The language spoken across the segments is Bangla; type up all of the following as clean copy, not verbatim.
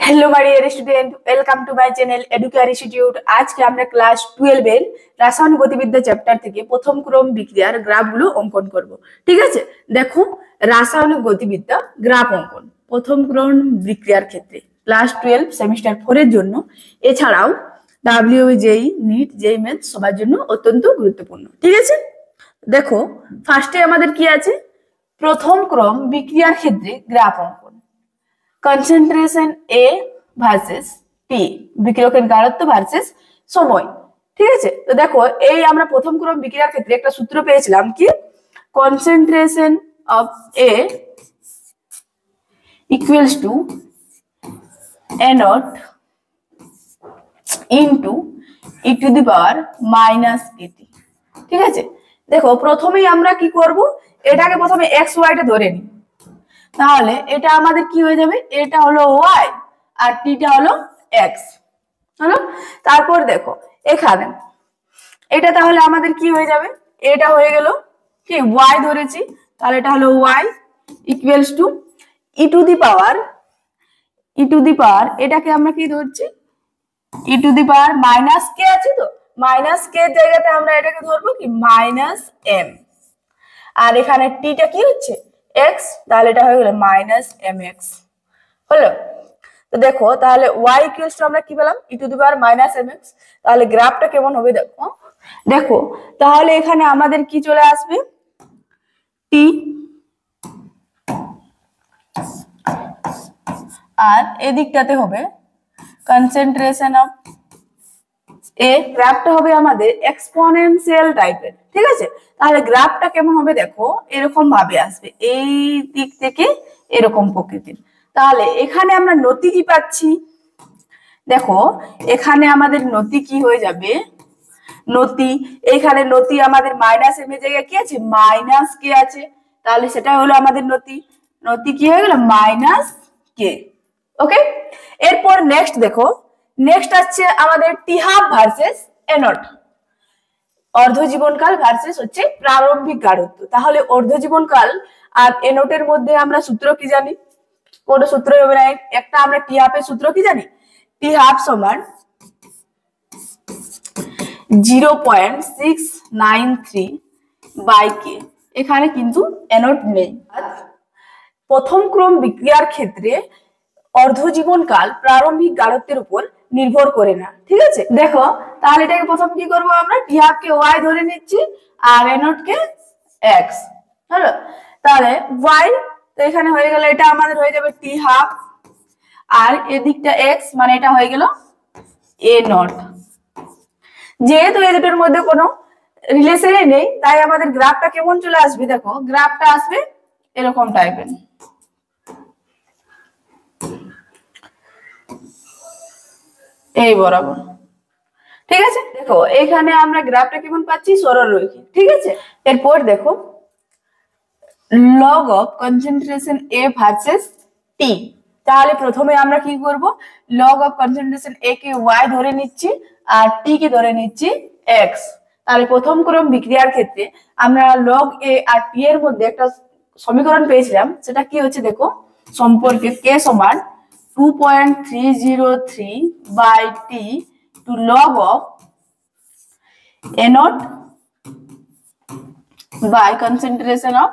Hello my dear student, welcome to my channel Educare institute. आज के আমরা ক্লাস 12 এর রাসায়ন গতিবিদ্যা চ্যাপ্টার থেকে প্রথম ক্রম বিক্রিয়ার গ্রাফগুলো অঙ্কন করব। ঠিক আছে, দেখো রাসায়নিক গতিবিদ্যা গ্রাফ অঙ্কন প্রথম ক্রম বিক্রিয়ার ক্ষেত্রে ক্লাস 12 সেমিস্টার 4 এর জন্য, এছাড়াও ডাব্লিউজেই নিট জেই মেন্স সবার জন্য অত্যন্ত গুরুত্বপূর্ণ। ঠিক আছে, দেখো ফার্স্টে আমাদের কি আছে, প্রথম ক্রম বিক্রিয়ার ক্ষেত্রে গ্রাফ অঙ্কন। Concentration A versus T, বিক্রিয়কের গাঢ়ত্ব versus সময়। ঠিক আছে, তো দেখো এই আমরা প্রথম ক্রম বিক্রিয়ার ক্ষেত্রে একটা সূত্র পেয়েছিলাম কি, concentration of A equals to A not into E to the power minus এটি। ঠিক আছে, দেখো প্রথমেই আমরা কি করব, এটাকে প্রথমে এক্স ওয়াইটা ধরে নিই, তাহলে এটা আমাদের কি হয়ে যাবে, এটা হলো ওয়াই আর টিটা হলো এক্স হলো। তারপর দেখো এখানে এটা তাহলে আমাদের কি হয়ে যাবে, এটা হয়ে গেল কি ওয়াই ধরেছি, তাহলে এটা হলো y equals to e to the power এটাকে আমরা কি ধরছি, ই টু দি পাওয়ার মাইনাস কে আছে, তো মাইনাস কে এর জায়গাতে আমরা এটাকে ধরবো কি মাইনাস এম, আর এখানে টিটা কি হচ্ছে x, তাহলে এটা হয়ে গেল মাইনাস এম এক্স হলো। তো দেখো তাহলে y ইকুয়ালস টু আমরা কি পেলাম, e to the power minus M x. তাহলে গ্রাফটা কেমন হবে দেখো, দেখো তাহলে এখানে আমাদের কি চলে আসবে, t আর এদিকটাতে হবে কনসেন্ট্রেশন অফ এ। গ্রাফটা হবে আমাদের এক্সপোনেনশিয়াল টাইপের। ঠিক আছে, তাহলে গ্রাফটা কেমন হবে দেখো, এরকম ভাবে আসবে, এই দিক থেকে এরকম প্রকৃতির। তাহলে এখানে আমরা নতি কি পাচ্ছি, দেখো এখানে আমাদের নতি কি হয়ে যাবে, নতি এখানে নতি আমাদের মাইনাস এম এর জায়গায় কি আছে মাইনাস কে আছে, তাহলে সেটা হলো আমাদের নতি, নতি কি হয়ে গেল মাইনাস কে। ওকে, এরপর নেক্সট দেখো, নেক্সট আসছে আমাদের টি হাফ ভার্সেস এ নট, অর্ধ জীবনকাল ভার্সেস হচ্ছে প্রারম্ভিক গাঢ়ত্ব। তাহলে অর্ধ জীবনকাল আর এ নটের মধ্যে আমরা সূত্র কি জানি, কোন সূত্র হবে না, একটা আমরা টি হাফ এর সূত্র কি জানি, টি হাফ সমান 0.693 বাই কে। এখানে কিন্তু এ নট নেই। প্রথম ক্রম বিক্রিয়ার ক্ষেত্রে অর্ধ জীবনকাল প্রারম্ভিক গাঢ়ত্বের উপর নির্ভর করে না। ঠিক আছে, দেখো তাহলে এটাকে প্রথম কি করব, আমরা টি হাফ কে ওয়াই ধরে নিচ্ছি আর এ নট কে এক্স হলো। তাহলে ওয়াই, তো এখানে হয়ে গেল এটা আমাদের হয়ে যাবে টি হাফ আর এদিকটা এক্স, মানে এটা হয়ে গেল এ নট। যেহেতু এই দুটোর মধ্যে কোনো রিলেশনই নেই, তাই আমাদের গ্রাফটা কেমন চলে আসবে, দেখো গ্রাফটা আসবে এরকম টাইপের। এই বরাবর। ঠিক আছে, দেখো এখানে আমরা গ্রাফটা কেমন পাচ্ছি, সরলরৈখিক। ঠিক আছে, এরপর দেখো log of concentration A versus টি। তাহলে প্রথমে আমরা কি করব, লগ অফ কনসেন্ট্রেশন এ কে ওয়াই ধরে নিচ্ছি আর টি কে ধরে নিচ্ছি এক্স। তাহলে প্রথম ক্রম বিক্রিয়ার ক্ষেত্রে আমরা লগ এ আর টি এর মধ্যে একটা সমীকরণ পেয়েছিলাম, সেটা কি হচ্ছে দেখো, সম্পর্কে কে সমান 2.303 by T to log of A not by concentration of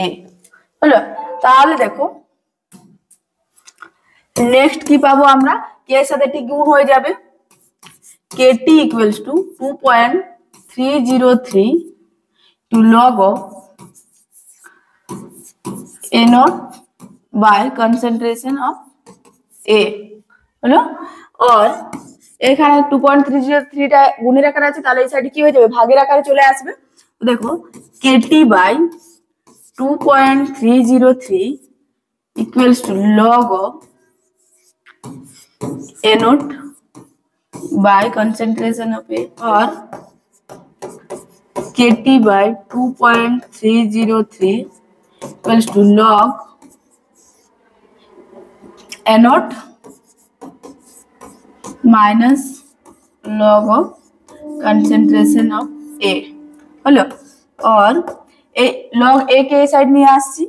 a হলো। তাহলে দেখো নেক্সট কি পাবো আমরা, কে এর সাথে টি গুণ হয়ে যাবে, k t equals to 2.303 to log of A not by concentration of a হলো। আর এখানে 2.303টা গুণের আকারে আছে, তাহলে এই সাইডে কি হয়ে যাবে ভাগের আকারে চলে আসবে। দেখো Katie by 2.303 equals to log of a naught by concentration of A, or kt by 2.303 equals to log a naught minus log of concentration of A হলো। और log A के साइड নিয়ে আসছি,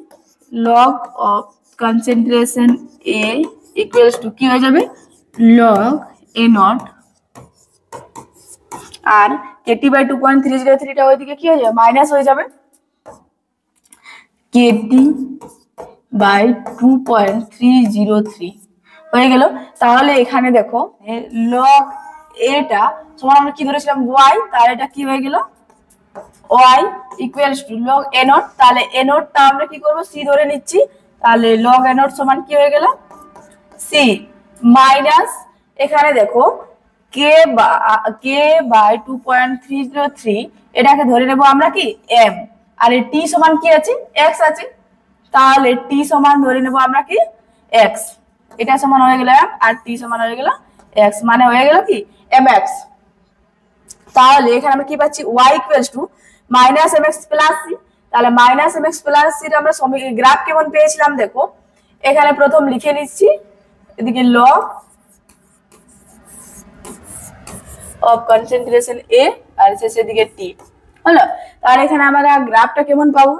log of concentration A equals to কি হয়ে যাবে লগ এ নট, আর কেটি বাই 2.303 টা ওইদিকে কি হয়ে যাবে মাইনাস হয়ে যাবে কেটি বাই 2.303 হয়ে গেল। তাহলে এখানে দেখো লগ এটা সমান আমরা কি ধরেছিলাম ওয়াই, তাহলে এটা কি হয়ে গেল Y equals to log A nought, তাহলে এ নটটা আমরা কি করব সি ধরে নিচ্ছি, তাহলে লগ এ নট সমান কি হয়ে গেল সি মাইনাস এখানে দেখো কে বাই 2.303 এটাকে ধরে নেব আমরা কি এম, আর এই টি সমান কি আছে এক্স আছে, তাহলে টি সমান ধরে নেব আমরা কি এক্স, এটা সমান হয়ে গেল এম আর টি সমান হয়ে গেল এক্স, মানে হয়ে গেল কি এম এক্স। তাহলে এখানে আমরা কি পাচ্ছি y equals to minus M x plus C, তাহলে minus M x plus c আমরা গ্রাফ কেমন পেয়েছিলাম দেখো, এখানে প্রথম লিখে নিচ্ছি এদিকে লগ অফ কনসেন্ট্রেশন এ আর শেষের দিকে টি হলো। তাহলে এখানে আমরা গ্রাফটা কেমন পাবো,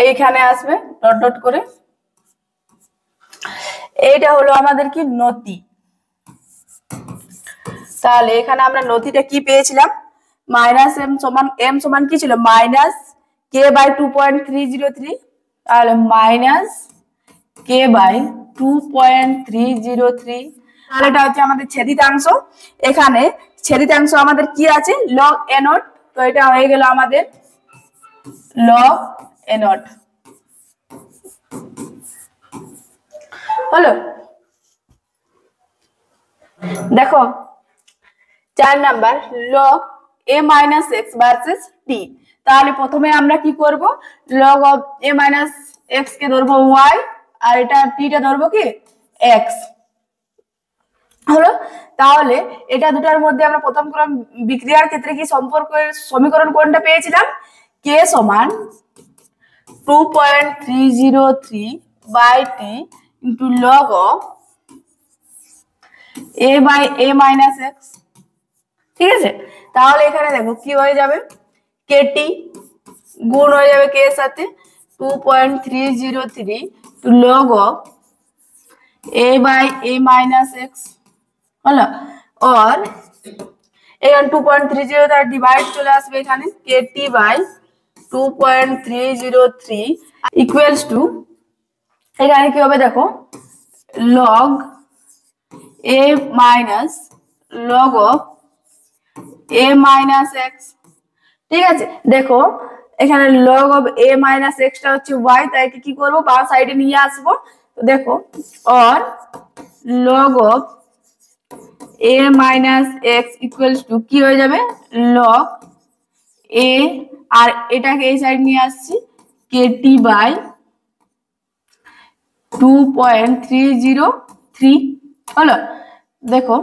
এইখানে আসবে ডট ডট করে, এইটা হলো আমাদের কি নতি, তাহলে এখানে আমরা নতিটা কি পেয়েছিলাম মাইনাস এম সমান কি ছিল মাইনাস কে বাই 2.303, তাহলে মাইনাস কে বাই 2.303, তাহলে এটা হচ্ছে আমাদের ছেদিতাংশ, এখানে ছেদিতাংশ আমাদের কি আছে লগ এ নট, তো এটা হয়ে গেল আমাদের লগ এ নট হলো। দেখো 4 number log a minus x versus টি, তাহলে প্রথমে আমরা কি করব log of a minus x কে ধরবো ওয়াই আর এটা টিটা ধরবো কি এক্স হলো। তাহলে এটা দুটার মধ্যে আমরা প্রথম ক্রম বিক্রিয়ার ক্ষেত্রে কি সম্পর্কের সমীকরণ কোনটা পেয়েছিলাম কে সমান 2.303 by T into log of A by A minus X, ঠিক আছে। তাহলে এখানে দেখো কি হয়ে যাবে কেটি গুণ হয়ে যাবে কে এর সাথে 2.303 to log of A by A minus X হলো, और এখানে 2.30 তার ডিভাইড চলে আসবে এখানে কেটি বাই 2.303 ইকুয়ালস টু এখানে কি হবে দেখো log a minus log of a minus X, ঠিক আছে। দেখো এখানে log of a minus extra হচ্ছে ওয়াই, তাই কি করবো বাম সাইডে নিয়ে আসবো, তো দেখো और log of a minus x equals to কি হয়ে যাবে লগ এ, আর এটাকে এই সাইড নিয়ে আসছি কেটি বাই 2.303 হলো। দেখো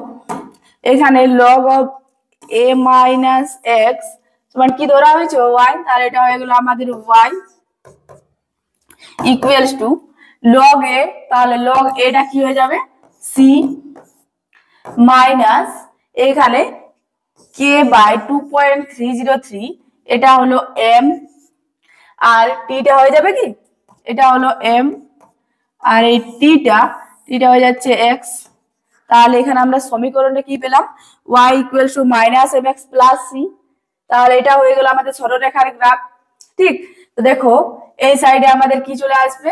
এখানে log of a minus x তোমার কি ধরা হয়েছে ওয়াই, তাহলে এটা হয়ে গেল আমাদের ওয়াই ইকুয়ালস টু লগ এ, তাহলে লগ এটা কি হয়ে যাবে সি মাইনাস এখানে কে বাই 2.303 এটা হলো এম আর টিটা হয়ে যাবে কি এটা হলো এম আর এই টিটা হয়ে যাচ্ছে এক্স, তাহলে এখানে আমরা সমীকরণটা কি পেলাম y equals to minus M x plus C, তাহলে এটা হয়ে গেল আমাদের সরলরেখার গ্রাফ, ঠিক। তো দেখো এই সাইডে আমাদের কি চলে আসবে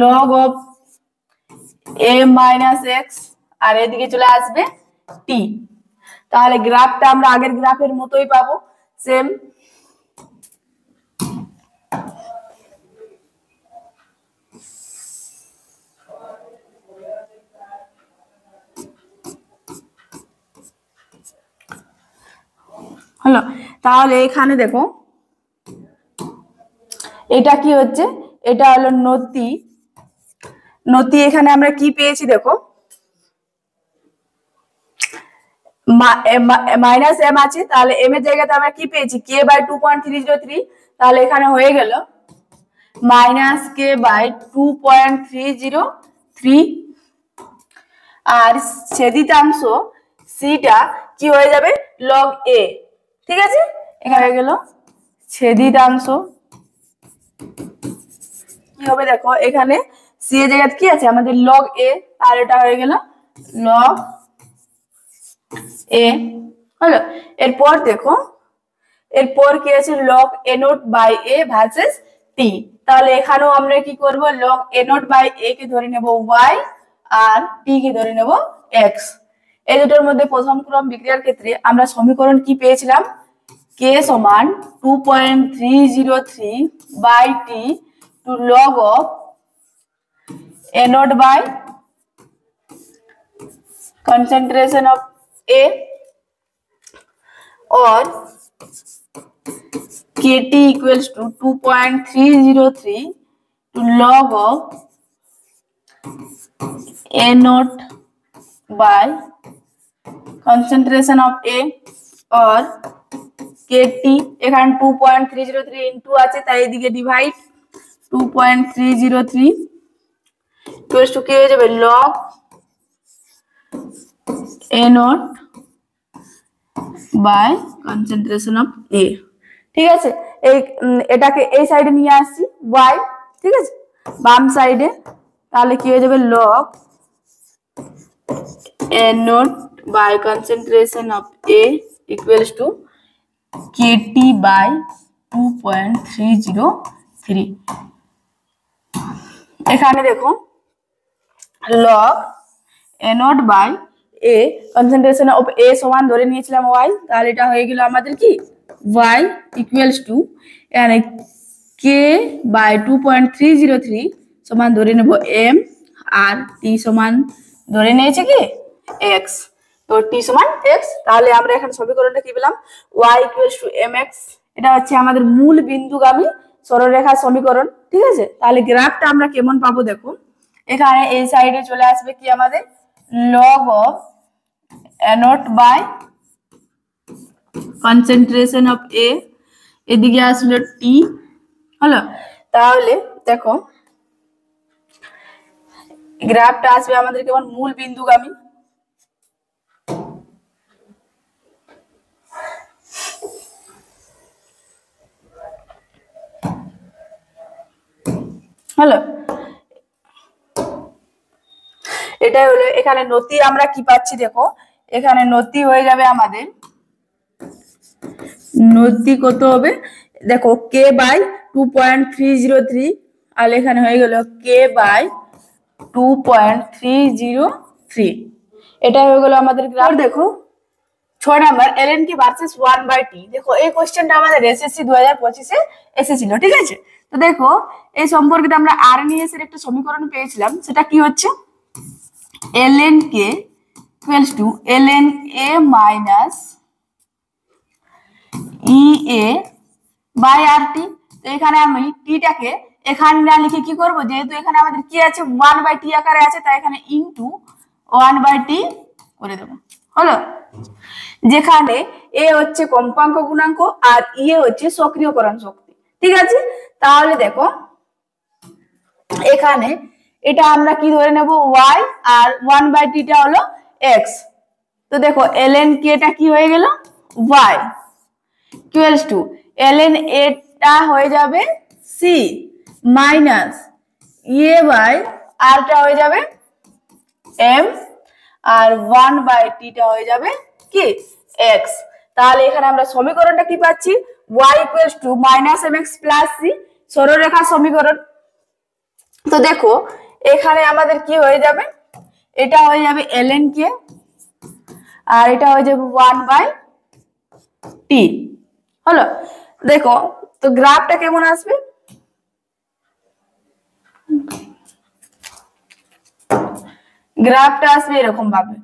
log of a minus x আর এদিকে চলে আসবে টি, তাহলে গ্রাফটা আমরা আগের গ্রাফের মতোই পাবো সেম। হলো, তাহলে এখানে দেখো এটা কি হচ্ছে এটা হলো নতি, নতি এখানে আমরা কি পেয়েছি দেখো মাইনাস এম আছে, তাহলে এম এর জায়গাতে আমরা কি পেয়েছি কে বাই 2.303, তাহলে এখানে হয়ে গেল মাইনাস কে বাই 2.303 আর ছেদিতাংশ সিটা কি হয়ে যাবে লগ এ, ঠিক আছে। এখানে হয়ে গেল ছেদিতাংশ কি হবে দেখো এখানে সি এর জায়গায় কি আছে আমাদের লগ এ, আর এটা হয়ে গেল লগ এ হলো। এরপর দেখো এরপর কি আছে log A not by A versus টি। তাহলে এখানেও আমরা কি করব log A not by A কে ধরে নেব ওয়াই আর টি কে ধরে নেব এক্স। এই দুটোর মধ্যে প্রথম ক্রম বিক্রিয়ার ক্ষেত্রে আমরা সমীকরণ কি পেয়েছিলাম কে সমান 2.303 by T to log of A not by concentration of A or KT equals to 2.303 to log of A naught by concentration of A or KT এখানে 2.303 ইনটু আছে তাই এদিকে ডিভাইড 2.303 ইকুয়ালস টু কি হয়ে যাবে log A naught by concentration of A। ঠিক আছে, এই এটাকে এই সাইডে নিয়ে আসছি y, ঠিক আছে বাম সাইডে, তাহলে কি হয়ে যাবে log A naught by concentration of A equals to KT by 2.303। এখানে দেখো log A naught by A concentration of A সমান ধরে নিয়েছিলাম y, তাহলে এটা হয়ে গেল আমাদের কি y equals to এখানে k by 2.303 সমান ধরে নেব m আর t সমান ধরে নিয়েছে কি x, তো t সমান x। তাহলে আমরা এখানে সমীকরণটা কি পেলাম y equals to mx। এটা হচ্ছে আমাদের মূল বিন্দুগামী সরলরেখার সমীকরণ। ঠিক আছে, তাহলে গ্রাফটা আমরা কেমন পাবো দেখো, এখানে এই সাইডে চলে আসবে কি আমাদের log of A naught by concentration of A, এদিকে আসলো T হলো। তাহলে দেখো গ্রাফটা আসবে আমাদের কেমন মূল বিন্দুগামী। হলো এটা হলো এখানে নতি আমরা কি পাচ্ছি দেখো, এখানে নতি হয়ে যাবে আমাদের নতি কত হবে দেখো k বাই 2.303 আর এখানে হয়ে গেল k বাই 2.303। এটা হয়ে গেল আমাদের গ্রাফ। দেখো 6 নাম্বার ln কি ভার্সেস 1/t। দেখো এই কোশ্চেনটা আমাদের এসএসসি 2025 এ এসেছিল। ঠিক আছে, তো দেখো এই সম্পর্কিত আমরা আরএনএস এর একটা সমীকরণ পেয়েছিলাম, সেটা কি হচ্ছে ln k equals to ln a minus ea by rt। তো এখানে আমি t টাকে এখানে না লিখে কি করব, যেহেতু এখানে আমাদের কি আছে 1/t আকারে আছে, তাই এখানে ইনটু 1/t করে দেব হলো। যেখানে a হচ্ছে কম্পাঙ্ক গুণাঙ্ক আর e হচ্ছে সক্রিয়করণ শক্তি। ঠিক আছে, তাহলে দেখো এখানে এটা আমরা কি ধরে নেব y আর 1/t টা হলো x। তো দেখো ln k টা কি হয়ে গেল y equals to ln a টা হয়ে যাবে c minus a by r টা হয়ে যাবে m আর 1/t টা হয়ে যাবে কি x। তাহলে এখানে আমরা সমীকরণটা কি পাচ্ছি y equals to -mx plus c, সরলরেখার সমীকরণ। তো দেখো এখানে আমাদের কি হয়ে যাবে, এটা হয়ে যাবে ln k আর এটা হয়ে যাবে 1/t হলো। দেখো তো গ্রাফটা কেমন আসবে, গ্রাফটা আসবে এরকম ভাবে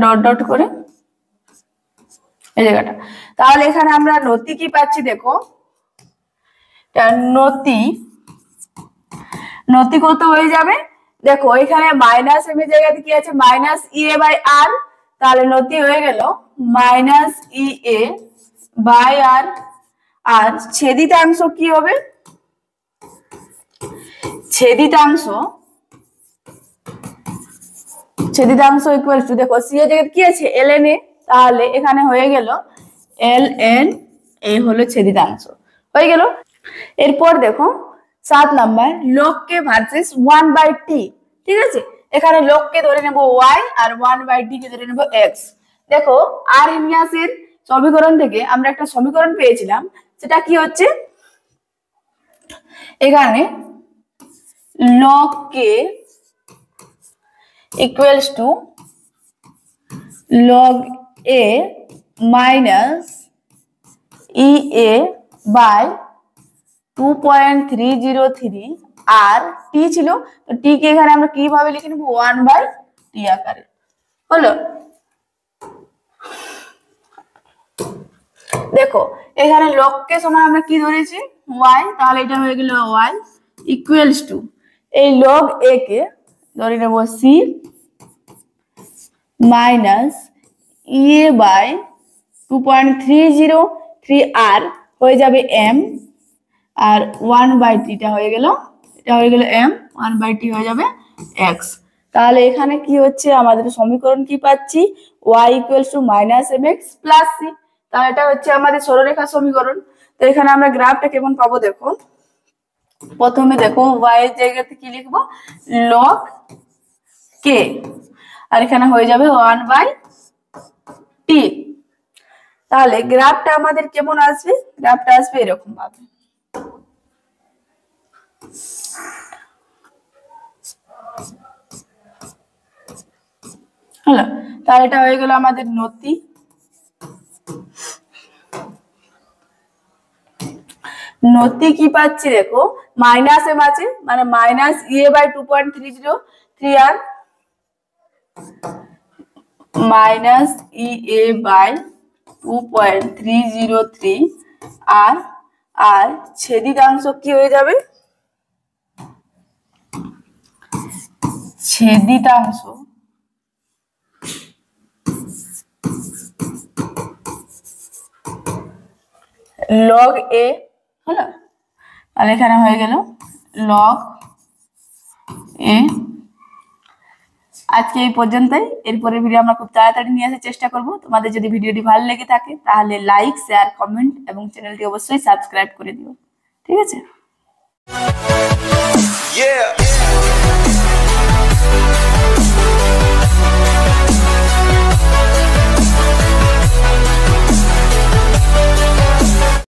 ডট ডট করে এই জায়গাটা। তাহলে এখানে আমরা নতি কি পাচ্ছি দেখো, নতি নতি কত হয়ে যাবে দেখো, এখানে মাইনাস এম এর জায়গাতে কি আছে মাইনাস ইএ বাই আর, তাহলে নতি হয়ে গেল মাইনাস ইএ বাই আর। আর ছেদিতাংশ কি হবে, ছেদিতাংশ ইকুয়ালস টু দেখো সি এর জায়গায় কি আছে ln a, তাহলে এখানে হয়ে গেল ln a হলো ছেদিতাংশ হয়ে গেল। এরপর দেখো 7 নাম্বার লগ কে ভার্সেস 1/t। ঠিক আছে, এখানে লগ কে ধরে নেব y আর 1/t কে ধরে নেব x। দেখো আরহেনিয়াসের সমীকরণ থেকে আমরা একটা সমীকরণ পেয়েছিলাম, সেটা কি হচ্ছে, এখানে log k equals to log a minus ea by 2.303 R t ছিল, তো t কে এখানে আমরা কিভাবে লিখে নেব 1/t আকারে। হলো, দেখো এখানে log কে সমান আমরা কি ধরেছি y, তাহলে এটা হয়ে গেল y ইকুয়ালস টু এই log a কে ধরে নেব c মাইনাস ea বাই 2.303 আর হয়ে যাবে m আর 1/t টা হয়ে গেল, এটা হয়ে গেল m, 1/t হয়ে যাবে x। তাহলে এখানে কি হচ্ছে, আমাদের সমীকরণ কি পাচ্ছি, y equals to minus mx plus c। তাহলে এটা হচ্ছে আমাদের সরলরেখা সমীকরণ। তো এখানে আমরা গ্রাফটা কেমন পাবো, দেখো প্রথমে দেখো y এর জায়গাতে কি লিখবো, log k আর এখানে হয়ে যাবে 1/t। তাহলে গ্রাফটা আমাদের কেমন আসবে, গ্রাফটা আসবে এরকম ভাবে। হলো, তাহলে এটা হয়ে গেল আমাদের নতি। নতি কি পাচ্ছি, দেখো মাইনাস এম আছে মানে minus E A by 2.303 R minus E A by 2.303 R আর ছেদিতাংশ কি হয়ে যাবে, ছেদিতাংশ log a। হলো, তাহলে এখানে হয়ে গেল log a। আজকে এই পর্যন্তই, এরপরে ভিডিও আমরা খুব তাড়াতাড়ি নিয়ে আসার চেষ্টা করব। তোমাদের যদি ভিডিওটি ভালো লেগে থাকে তাহলে লাইক, শেয়ার, কমেন্ট এবং চ্যানেলটি অবশ্যই সাবস্ক্রাইব করে দিও। ঠিক আছে।